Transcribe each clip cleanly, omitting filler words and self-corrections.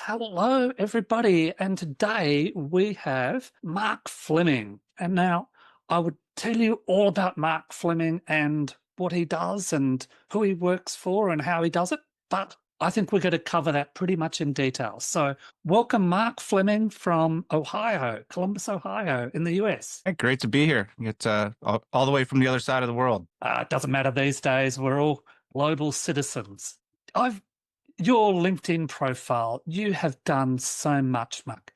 Hello, everybody. And today we have Mark Fleming. And now I would tell you all about Mark Fleming and what he does and who he works for and how he does it. But I think we're going to cover that pretty much in detail. So welcome, Mark Fleming from Ohio, Columbus, Ohio, in the US. Hey, great to be here. It's all the way from the other side of the world. It doesn't matter these days. We're all global citizens. I've Your LinkedIn profile, you have done so much, Mark.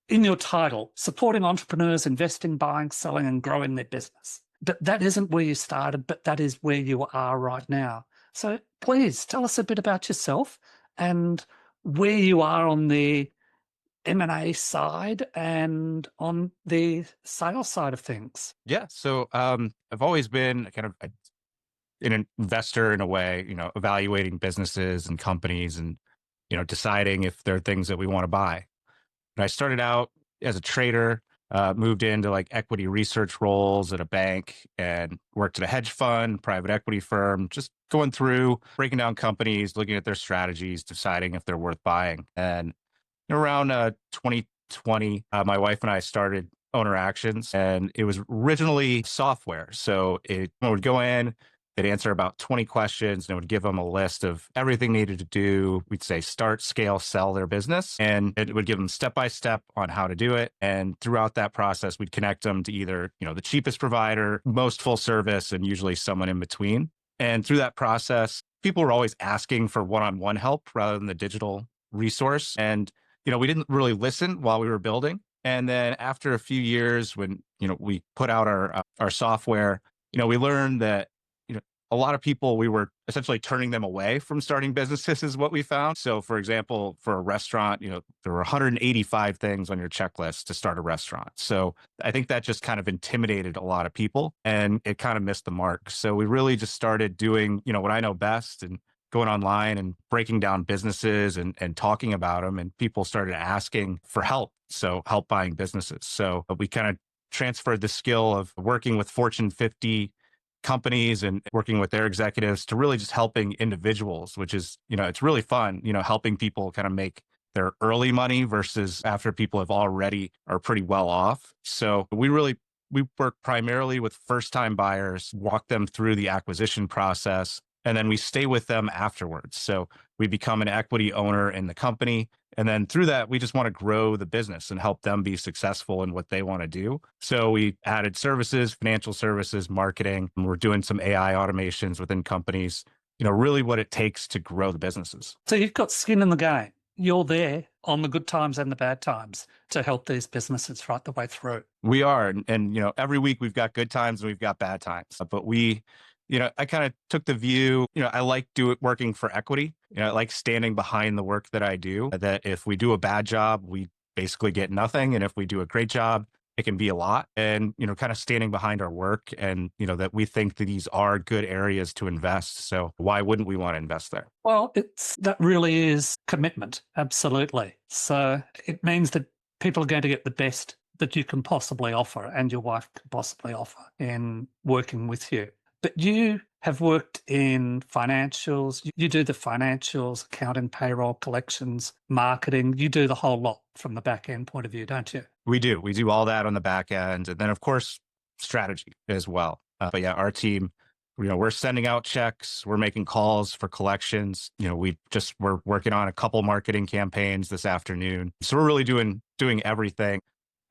In your title, supporting entrepreneurs, investing, buying, selling, and growing their business. But that isn't where you started, but that is where you are right now. So please tell us a bit about yourself and where you are on the M&A side and on the sales side of things. Yeah. I've always been an investor in a way, evaluating businesses and companies and, deciding if there are things that we want to buy. And I started out as a trader, moved into like equity research roles at a bank and worked at a hedge fund, private equity firm, just going through, breaking down companies, looking at their strategies, deciding if they're worth buying. And around 2020, my wife and I started Owner Actions, and it was originally software. So it would go in, they'd answer about 20 questions, and it would give them a list of everything needed to do. We'd say start, scale, sell their business, and it would give them step by step on how to do it. And throughout that process, we'd connect them to either the cheapest provider, most full service, and usually someone in between. And through that process, people were always asking for one-on-one help rather than the digital resource. And we didn't really listen while we were building. And then after a few years, when, we put out our software, we learned that, a lot of people, we were essentially turning them away from starting businesses is what we found. So for example, for a restaurant, there were 185 things on your checklist to start a restaurant. So I think that just kind of intimidated a lot of people and it kind of missed the mark. So we really just started doing, what I know best and going online and breaking down businesses and talking about them. And people started asking for help. So help buying businesses. So we kind of transferred the skill of working with Fortune 50 companies and working with their executives to really just helping individuals, which is, it's really fun, helping people kind of make their early money versus after people have already are pretty well off. So we work primarily with first time buyers, walk them through the acquisition process, and then we stay with them afterwards. So we become an equity owner in the company. And then through that, we just want to grow the business and help them be successful in what they want to do. So we added services, financial services, marketing. And we're doing some AI automations within companies, really what it takes to grow the businesses. So you've got skin in the game. You're there on the good times and the bad times to help these businesses right the way through. We are. And every week we've got good times and we've got bad times. But I kind of took the view, I like working for equity. I like standing behind the work that I do, that if we do a bad job, we basically get nothing. And if we do a great job, it can be a lot. And, kind of standing behind our work and, that we think that these are good areas to invest. So why wouldn't we want to invest there? Well, that really is commitment. Absolutely. So it means that people are going to get the best that you can possibly offer and your wife can possibly offer in working with you. But you have worked in financials. You do the financials, accounting, payroll, collections, marketing. You do the whole lot from the back end point of view, don't you? We do. We do all that on the back end. And then, of course, strategy as well. But yeah, our team, we're sending out checks. We're making calls for collections. We're working on a couple marketing campaigns this afternoon. So we're really doing everything.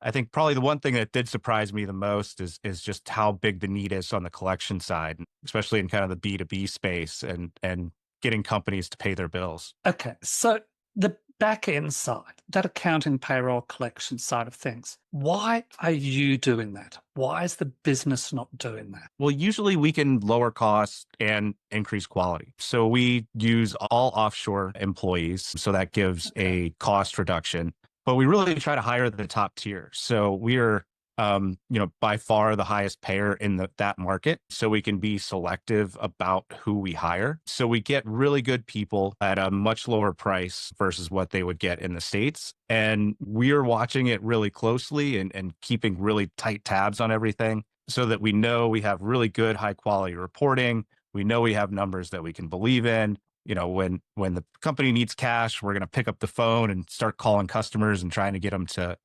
I think probably the one thing that did surprise me the most is just how big the need is on the collection side, especially in kind of the B2B space and getting companies to pay their bills. Okay. So the back end side, that accounting, payroll, collection side of things, why are you doing that? Why is the business not doing that? Well, usually we can lower costs and increase quality. So we use all offshore employees. So that gives a cost reduction. But we really try to hire the top tier. So we are, by far the highest payer in that market. So we can be selective about who we hire. So we get really good people at a much lower price versus what they would get in the States. And we are watching it really closely and keeping really tight tabs on everything so that we know we have really good high quality reporting. We know we have numbers that we can believe in. when the company needs cash, we're going to pick up the phone and start calling customers and trying to get them to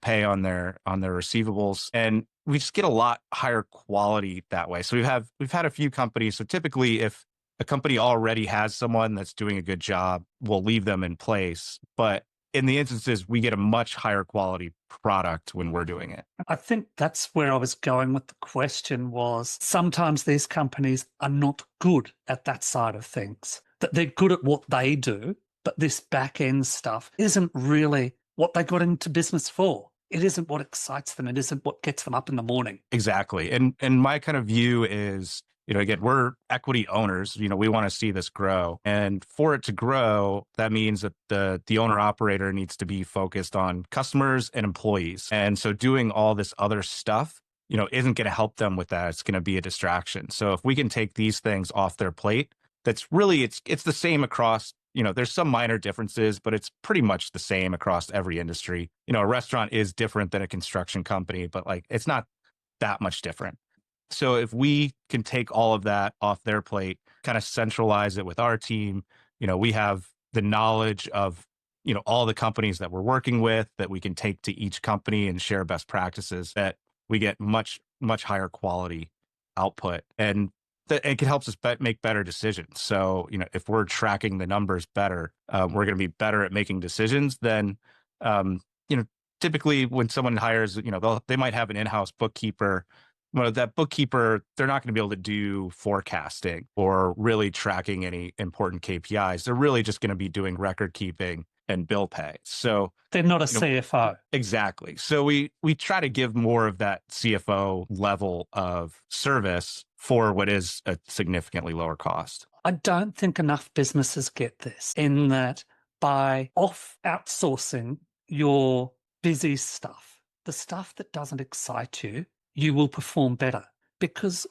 pay on their receivables. And we just get a lot higher quality that way. So we've had a few companies. So typically if a company already has someone that's doing a good job, we'll leave them in place. But in the instances, we get a much higher quality product when we're doing it. I think that's where I was going with the question was sometimes these companies are not good at that side of things, that they're good at what they do, but this back end stuff isn't really what they got into business for. It isn't what excites them. It isn't what gets them up in the morning. Exactly. And my kind of view is, again, we're equity owners, we want to see this grow. And for it to grow, that means that the owner operator needs to be focused on customers and employees. And so doing all this other stuff, isn't going to help them with that. It's going to be a distraction. So if we can take these things off their plate, that's really, it's the same across, there's some minor differences, but it's pretty much the same across every industry. A restaurant is different than a construction company, but like, it's not that much different. So if we can take all of that off their plate, kind of centralize it with our team, we have the knowledge of, all the companies that we're working with that we can take to each company and share best practices, that we get much, much higher quality output. And that it can help us make better decisions. So, if we're tracking the numbers better, we're going to be better at making decisions than, typically when someone hires, they might have an in-house bookkeeper. Well, that bookkeeper, they're not going to be able to do forecasting or really tracking any important KPIs. They're really just going to be doing record keeping and bill pay. So they're not a CFO. Exactly. So we try to give more of that CFO level of service for what is a significantly lower cost. I don't think enough businesses get this, in that by outsourcing your busy stuff, the stuff that doesn't excite you, you will perform better. Because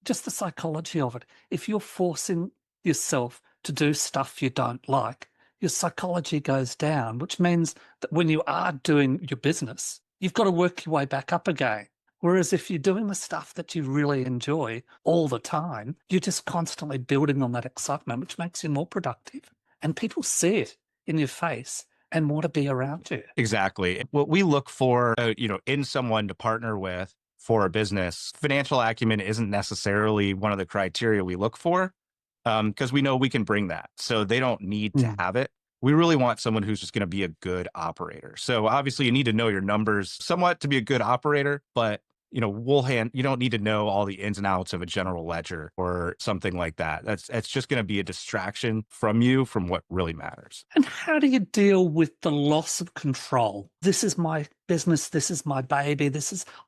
just the psychology of it, if you're forcing yourself to do stuff you don't like, your psychology goes down, which means that when you are doing your business, you've got to work your way back up again. Whereas if you're doing the stuff that you really enjoy all the time, you're just constantly building on that excitement, which makes you more productive. And people see it in your face and want to be around you. Exactly. What we look for, in someone to partner with for a business, financial acumen isn't necessarily one of the criteria we look for, because we know we can bring that. So they don't need to have it. We really want someone who's just going to be a good operator. So obviously you need to know your numbers somewhat to be a good operator, but you don't need to know all the ins and outs of a general ledger or something like that. That's just going to be a distraction from what really matters. And how do you deal with the loss of control? This is my business. This is my baby.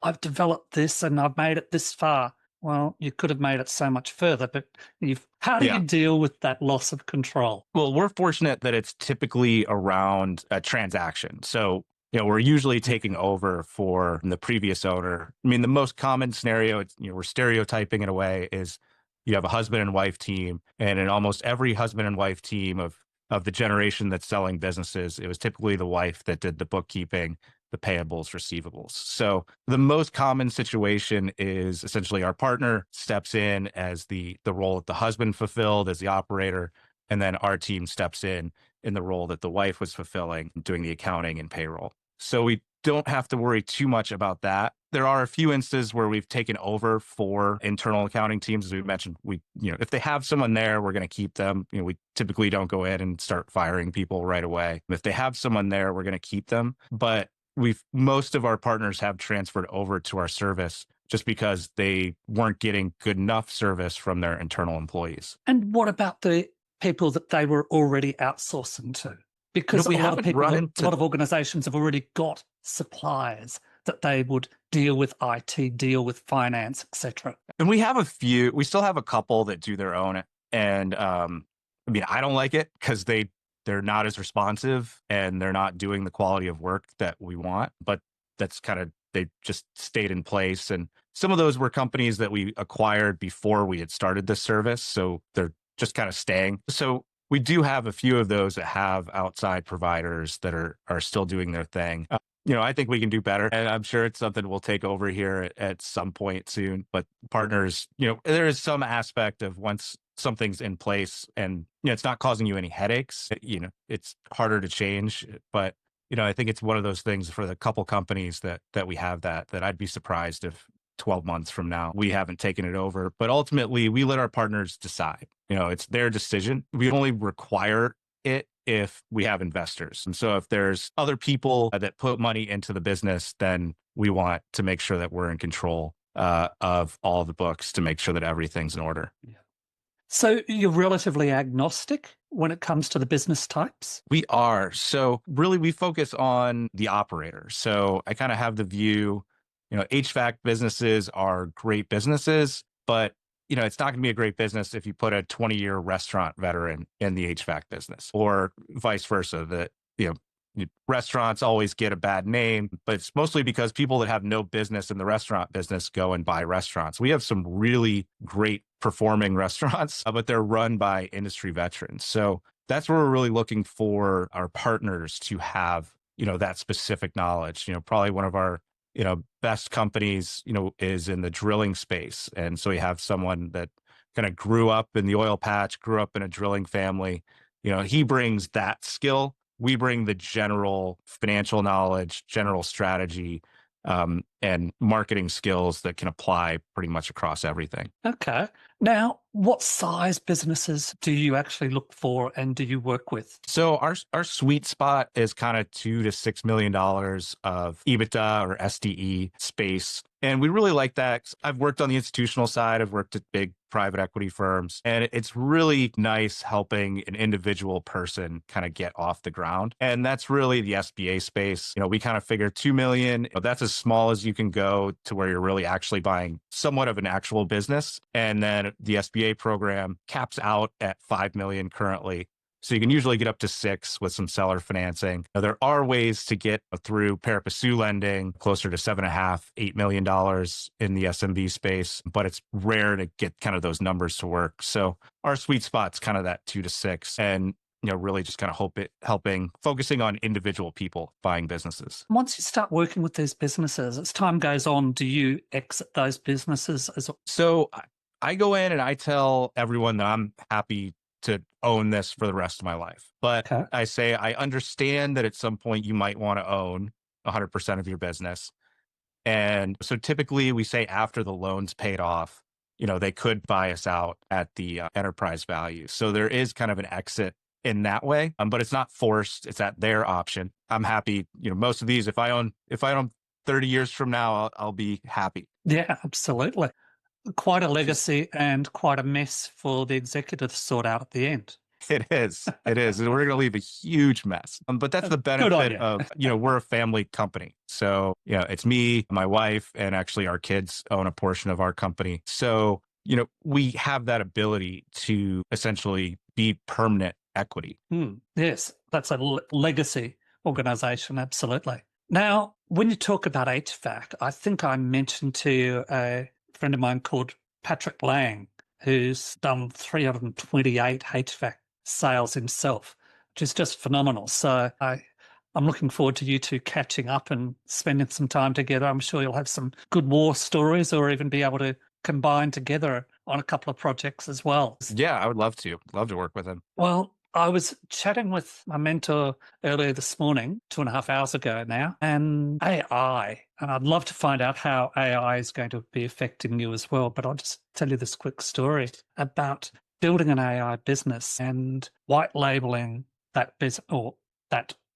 I've developed this and I've made it this far. Well, you could have made it so much further, but how do you deal with that loss of control? Well, we're fortunate that it's typically around a transaction. So, we're usually taking over for the previous owner. I mean, the most common scenario, we're stereotyping in a way, is you have a husband and wife team, and in almost every husband and wife team of the generation that's selling businesses, it was typically the wife that did the bookkeeping, the payables, receivables. So the most common situation is essentially our partner steps in as the role that the husband fulfilled as the operator, and then our team steps in the role that the wife was fulfilling, doing the accounting and payroll. So we don't have to worry too much about that. There are a few instances where we've taken over for internal accounting teams. As we mentioned, if they have someone there, we're going to keep them. We typically don't go in and start firing people right away. If they have someone there, we're going to keep them. But most of our partners have transferred over to our service just because they weren't getting good enough service from their internal employees. And what about the people that they were already outsourcing to? Because a lot of organizations have already got suppliers that they would deal with IT, deal with finance, etc. And we still have a couple that do their own. And I don't like it because they're not as responsive and they're not doing the quality of work that we want, but that's they just stayed in place. And some of those were companies that we acquired before we had started this service. So they're just kind of staying. So we do have a few of those that have outside providers that are still doing their thing. I think we can do better. And I'm sure it's something we'll take over here at some point soon. But partners, there is some aspect of once something's in place and it's not causing you any headaches, it's harder to change. But I think it's one of those things for the couple companies that we have that I'd be surprised if 12 months from now we haven't taken it over. But ultimately, we let our partners decide. It's their decision. We only require it if we have investors. And so if there's other people that put money into the business, then we want to make sure that we're in control of all the books to make sure that everything's in order. Yeah. So you're relatively agnostic when it comes to the business types? We are. So really we focus on the operator. So I kind of have the view, HVAC businesses are great businesses, but it's not going to be a great business if you put a 20-year restaurant veteran in the HVAC business, or vice versa. That restaurants always get a bad name, but it's mostly because people that have no business in the restaurant business go and buy restaurants. We have some really great performing restaurants, but they're run by industry veterans. So that's where we're really looking for our partners to have, that specific knowledge. Probably one of our best companies, is in the drilling space. And so we have someone that kind of grew up in the oil patch, grew up in a drilling family. He brings that skill. We bring the general financial knowledge, general strategy, and marketing skills that can apply pretty much across everything. Okay. Now, what size businesses do you actually look for and do you work with? So our sweet spot is kind of $2 to $6 million of EBITDA or SDE space. And we really like that. I've worked on the institutional side. I've worked at big private equity firms, and it's really nice helping an individual person kind of get off the ground. And that's really the SBA space. We kind of figure 2 million, that's as small as you can go to where you're really actually buying somewhat of an actual business. And then the SBA program caps out at 5 million currently. So you can usually get up to 6 with some seller financing. Now, there are ways to get through pari passu lending closer to $7.5–8 million in the SMB space, but it's rare to get kind of those numbers to work. So our sweet spot's kind of that 2 to 6, and really just kind of helping, focusing on individual people buying businesses. Once you start working with these businesses, as time goes on, do you exit those businesses as well? So I go in and I tell everyone that I'm happy to own this for the rest of my life. But Okay. I say, I understand that at some point you might want to own 100% of your business. And so typically we say after the loan's paid off, they could buy us out at the enterprise value. So there is kind of an exit in that way, but it's not forced. It's at their option. I'm happy. Most of these, if I own 30 years from now, I'll be happy. Yeah, absolutely. Quite a legacy and quite a mess for the executive to sort out at the end. It is. It is. We're going to leave a huge mess. But that's the benefit of, we're a family company. So, it's me, my wife, and actually our kids own a portion of our company. So, we have that ability to essentially be permanent equity. Yes, that's a legacy organization. Absolutely. Now, when you talk about HVAC, I think I mentioned to you a friend of mine called Patrick Lang, who's done 328 HVAC sales himself, which is just phenomenal. So I'm looking forward to you two catching up and spending some time together. I'm sure you'll have some good war stories or even be able to combine together on a couple of projects as well. Yeah, I would love to. Love to work with him. Well, I was chatting with my mentor earlier this morning, 2.5 hours ago now, and AI. And I'd love to find out how AI is going to be affecting you as well. But I'll just tell you this quick story about building an AI business and white labeling that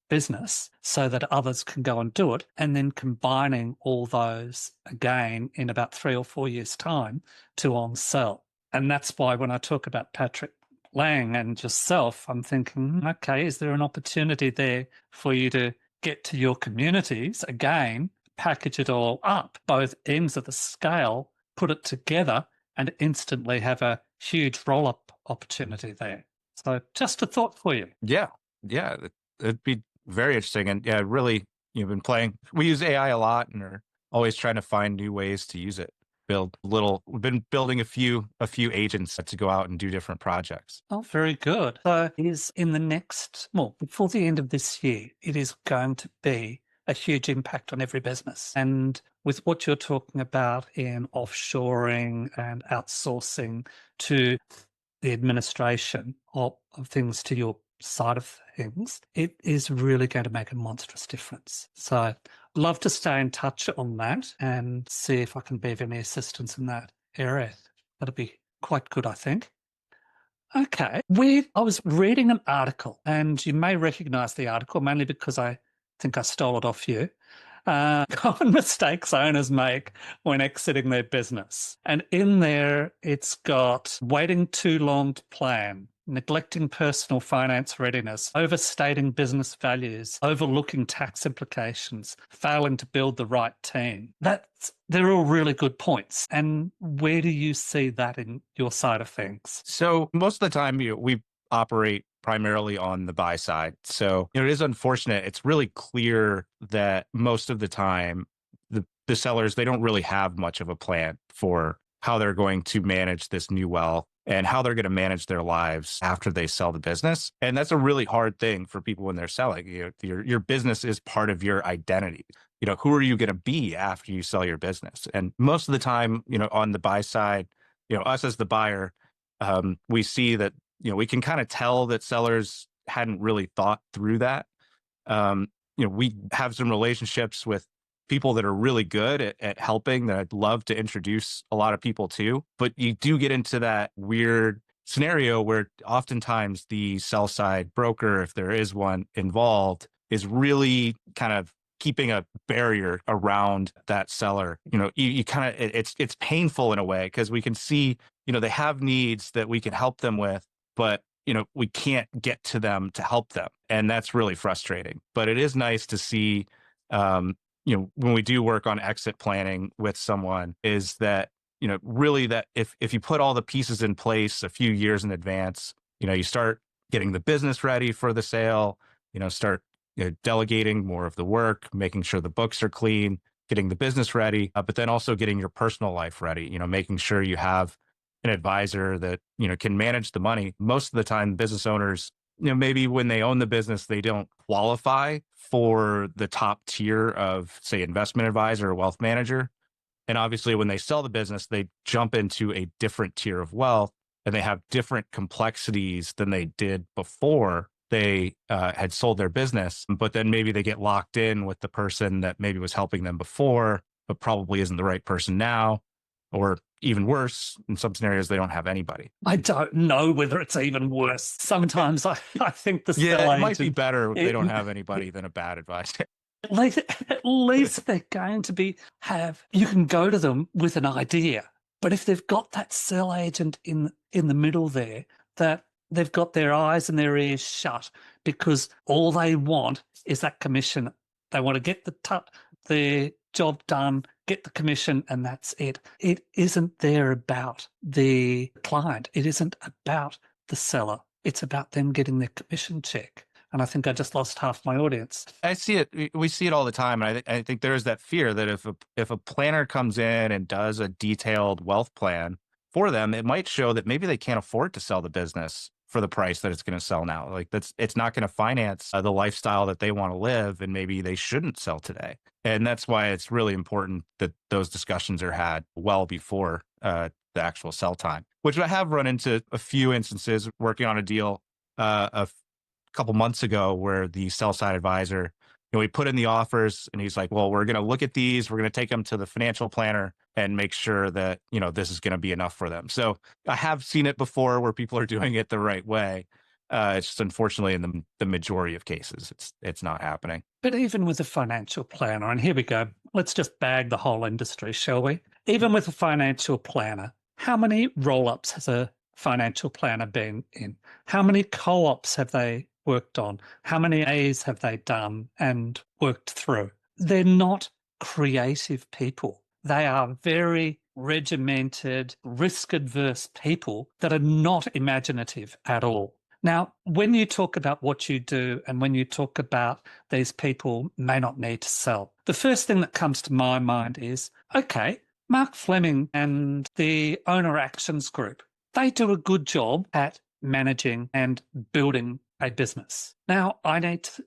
business so that others can go and do it, and then combining all those again in about 3 or 4 years' time to on sell. And that's why when I talk about Patrick Lang and yourself, I'm thinking, okay, is there an opportunity there for you to get to your communities again, package it all up, both ends of the scale, put it together, and instantly have a huge roll-up opportunity there? So just a thought for you. Yeah, it'd be very interesting. And yeah, really, been playing. We use AI a lot and are always trying to find new ways to use it. We've been building a few agents to go out and do different projects. Oh, very good. So it is in the next, before the end of this year, it is going to be a huge impact on every business. And with what you're talking about in offshoring and outsourcing to the administration of things to your side of things, it is really going to make a monstrous difference. So I'd love to stay in touch on that and see if I can be of any assistance in that area. That'd be quite good, I think. Okay. I was reading an article, and you may recognize the article mainly because I think I stole it off you. Common mistakes owners make when exiting their business. And in there, it's got waiting too long to plan, neglecting personal finance readiness, overstating business values, overlooking tax implications, failing to build the right team. They're all really good points. And where do you see that in your side of things? So most of the time, we operate primarily on the buy side. So it is unfortunate. It's really clear that most of the time, the sellers, they don't really have much of a plan for how they're going to manage this new well and how they're going to manage their lives after they sell the business. And that's a really hard thing for people when they're selling. Your business is part of your identity. Who are you going to be after you sell your business? And most of the time, on the buy side, us as the buyer, we see that, we can kind of tell that sellers hadn't really thought through that. We have some relationships with people that are really good at helping that I'd love to introduce a lot of people to, but you do get into that weird scenario where oftentimes the sell side broker, if there is one involved, is really kind of keeping a barrier around that seller. You kind of, it's painful in a way because we can see, they have needs that we can help them with, but we can't get to them to help them. And that's really frustrating. But it is nice to see, when we do work on exit planning with someone, is that, really that if you put all the pieces in place a few years in advance, you start getting the business ready for the sale, start delegating more of the work, making sure the books are clean, getting the business ready, but then also getting your personal life ready, making sure you have an advisor that, can manage the money. Most of the time, business owners, maybe when they own the business, they don't qualify for the top tier of, say, investment advisor or wealth manager. And obviously, when they sell the business, they jump into a different tier of wealth and they have different complexities than they did before they had sold their business. But then maybe they get locked in with the person that maybe was helping them before, but probably isn't the right person now. Or even worse, in some scenarios, they don't have anybody. I don't know whether it's even worse. Sometimes I think the sell it agent, might be better if they don't have anybody than a bad advisor. At least they're going to you can go to them with an idea. But if they've got that sell agent in the middle there, that they've got their eyes and their ears shut because all they want is that commission. They want to get the job done, get the commission, and that's it. It isn't there about the client. It isn't about the seller. It's about them getting their commission check. And I think I just lost half my audience. I see it. We see it all the time. And I think there is that fear that if a planner comes in and does a detailed wealth plan for them, it might show that maybe they can't afford to sell the business for the price that it's going to sell now. Like it's not going to finance the lifestyle that they want to live, and maybe they shouldn't sell today. And that's why it's really important that those discussions are had well before the actual sell time, which I have run into a few instances working on a deal a couple months ago where the sell side advisor, we put in the offers and he's like, well, we're going to look at these. We're going to take them to the financial planner and make sure that, this is going to be enough for them. So I have seen it before where people are doing it the right way. It's just unfortunately in the majority of cases, it's not happening. But even with a financial planner, and here we go, let's just bag the whole industry, shall we? Even with a financial planner, how many roll-ups has a financial planner been in? How many co-ops have they worked on? How many A's have they done and worked through? They're not creative people. They are very regimented, risk-adverse people that are not imaginative at all. Now, when you talk about what you do and when you talk about these people may not need to sell, the first thing that comes to my mind is, okay, Mark Fleming and the Owner Actions Group, they do a good job at managing and building a business. Now, I need to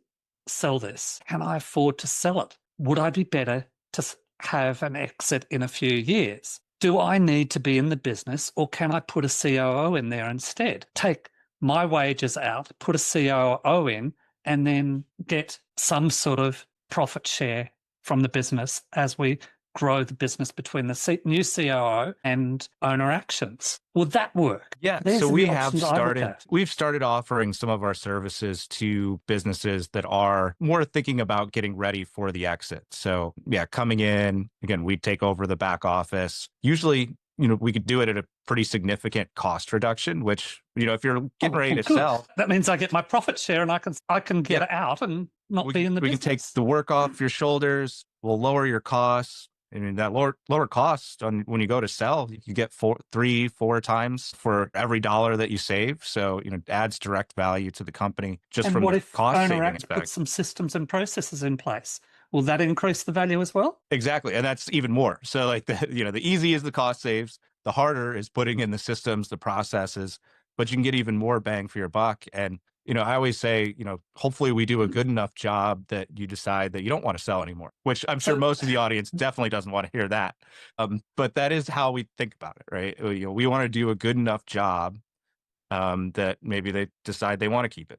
sell this? Can I afford to sell it? Would I be better to have an exit in a few years? Do I need to be in the business, or can I put a COO in there instead? Take my wages out, put a COO in, and then get some sort of profit share from the business as we grow the business between the new COO and owner actions. Would that work? Yeah, There's so the options I look at. we've started offering some of our services to businesses that are more thinking about getting ready for the exit. So yeah, coming in, again, we take over the back office. Usually, we could do it at a pretty significant cost reduction, which, if you're getting ready to Good. sell, That means I get my profit share and I can get yep, out and not be in the we can business. take the work off your shoulders. We'll lower your costs. I mean, that lower cost on when you go to sell, you get 3-4 times for every dollar that you save. So, it adds direct value to the company just And from what the if cost owner saving act puts aspect. some systems and processes in place? Will that increase the value as well? Exactly. And that's even more. So like the easy is the cost saves, the harder is putting in the systems, the processes, but you can get even more bang for your buck. And, I always say, hopefully we do a good enough job that you decide that you don't want to sell anymore, which I'm sure So, most of the audience definitely doesn't want to hear that. But that is how we think about it, right? We want to do a good enough job that maybe they decide they want to keep it.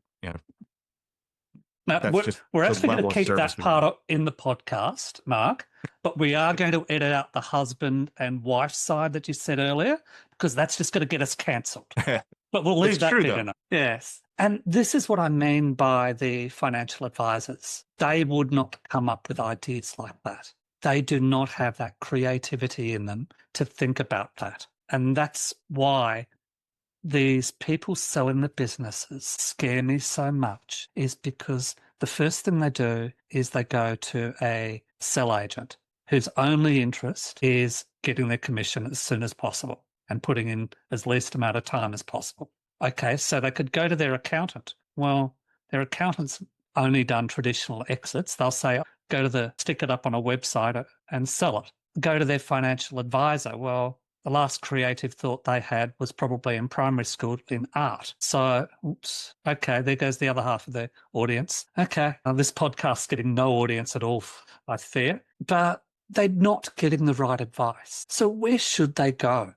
now, That's just we're the actually going level to of keep service that we want. part in the podcast, Mark, but we are going to edit out the husband and wife side that you said earlier, because that's just going to get us cancelled. But we'll It's leave that true bit though. in it. Yes. And this is what I mean by the financial advisors. They would not come up with ideas like that. They do not have that creativity in them to think about that. And that's why these people selling the businesses scare me so much, is because the first thing they do is they go to a sell agent whose only interest is getting their commission as soon as possible and putting in as least amount of time as possible. Okay, so they could go to their accountant. Well, their accountant's only done traditional exits. They'll say, stick it up on a website and sell it. Go to their financial advisor. Well, the last creative thought they had was probably in primary school in art. So, oops, okay, there goes the other half of the audience. Okay, this podcast's getting no audience at all, I fear, but they're not getting the right advice. So where should they go?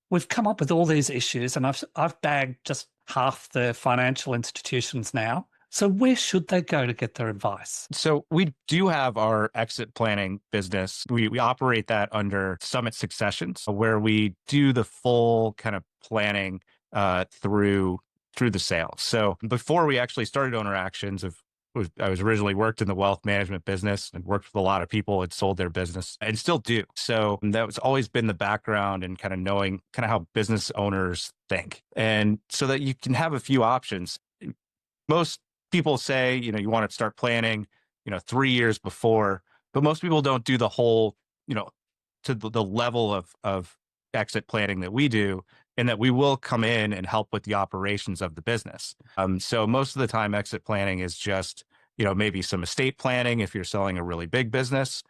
We've come up with all these issues, and I've bagged just half the financial institutions now. So where should they go to get their advice? So we do have our exit planning business. We operate that under Summit Successions, where we do the full kind of planning through the sale. So before we actually started Owner Actions, I was originally worked in the wealth management business and worked with a lot of people that sold their business and still do. So that was always been the background and kind of knowing kind of how business owners think. And so that you can have a few options. Most people say, you want to start planning, 3 years before, but most people don't do the whole, to the level of exit planning that we do, and that we will come in and help with the operations of the business. So most of the time, exit planning is just, maybe some estate planning if you're selling a really big business,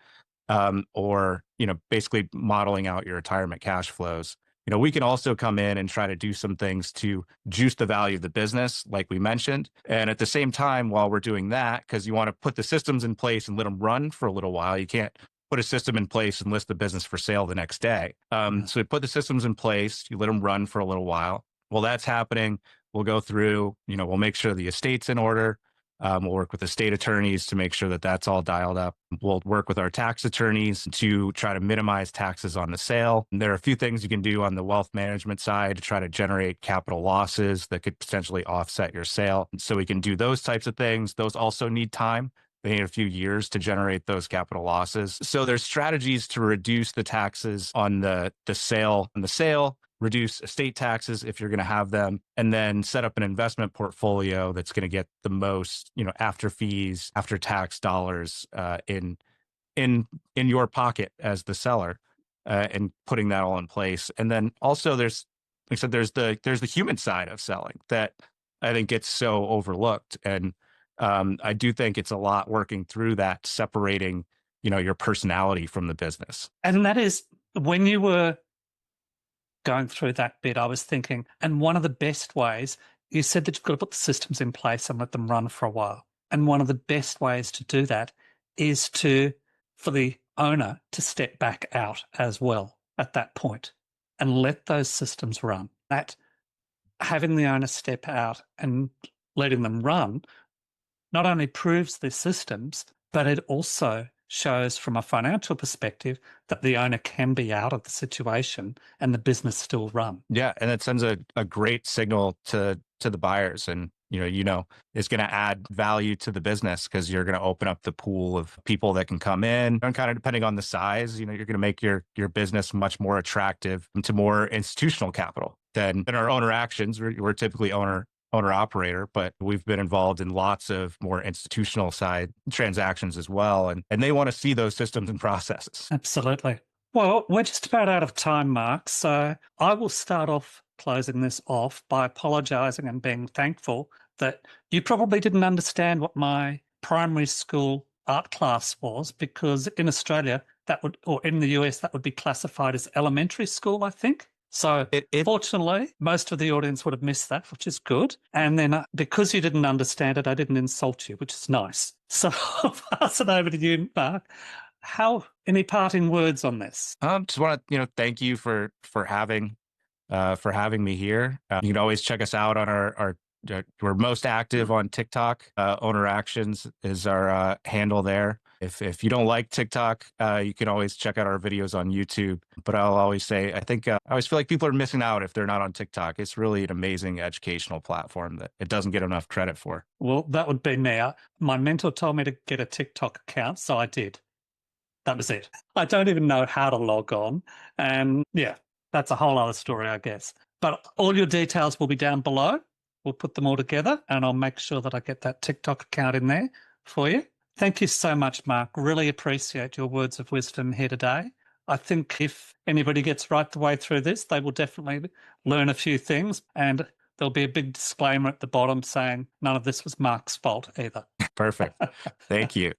or, basically modeling out your retirement cash flows. We can also come in and try to do some things to juice the value of the business, like we mentioned. And at the same time, while we're doing that, because you want to put the systems in place and let them run for a little while, you can't put a system in place and list the business for sale the next day. So we put the systems in place, you let them run for a little while. While that's happening, we'll go through, we'll make sure the estate's in order. We'll work with the state attorneys to make sure that that's all dialed up. We'll work with our tax attorneys to try to minimize taxes on the sale. And there are a few things you can do on the wealth management side to try to generate capital losses that could potentially offset your sale. So we can do those types of things. Those also need time. They need a few years to generate those capital losses. So there's strategies to reduce the taxes on the sale, reduce estate taxes if you're going to have them, and then set up an investment portfolio that's going to get the most, after fees, after tax dollars in your pocket as the seller, and putting that all in place. And then also there's, like I said, there's the human side of selling that I think gets so overlooked. And I do think it's a lot working through that, separating, your personality from the business. And that is, when you were going through that bit, I was thinking, and one of the best ways, you said that you've got to put the systems in place and let them run for a while. And one of the best ways to do that is for the owner to step back out as well at that point and let those systems run. That having the owner step out and letting them run not only proves the systems, but it also shows from a financial perspective that the owner can be out of the situation and the business still run. Yeah, and it sends a great signal to the buyers, and it's going to add value to the business because you're going to open up the pool of people that can come in, and kind of depending on the size, you're going to make your business much more attractive to more institutional capital than in our owner actions. We're typically owner operator, but we've been involved in lots of more institutional side transactions as well, and they want to see those systems and processes. Absolutely. Well, we're just about out of time, Mark. So I will start off closing this off by apologising and being thankful that you probably didn't understand what my primary school art class was, because in Australia, or in the US, that would be classified as elementary school, I think. So fortunately, most of the audience would have missed that, which is good. And then because you didn't understand it, I didn't insult you, which is nice. So I'll pass it over to you, Mark. Any parting words on this? Just want to thank you for having me here. You can always check us out on our we're most active on TikTok. Owner Actions is our handle there. If you don't like TikTok, you can always check out our videos on YouTube. But I'll always say, I think I always feel like people are missing out if they're not on TikTok. It's really an amazing educational platform that it doesn't get enough credit for. Well, that would be me. My mentor told me to get a TikTok account, so I did. That was it. I don't even know how to log on. And yeah, that's a whole other story, I guess. But all your details will be down below. We'll put them all together and I'll make sure that I get that TikTok account in there for you. Thank you so much, Mark. Really appreciate your words of wisdom here today. I think if anybody gets right the way through this, they will definitely learn a few things, and there'll be a big disclaimer at the bottom saying none of this was Mark's fault either. Perfect. Thank you.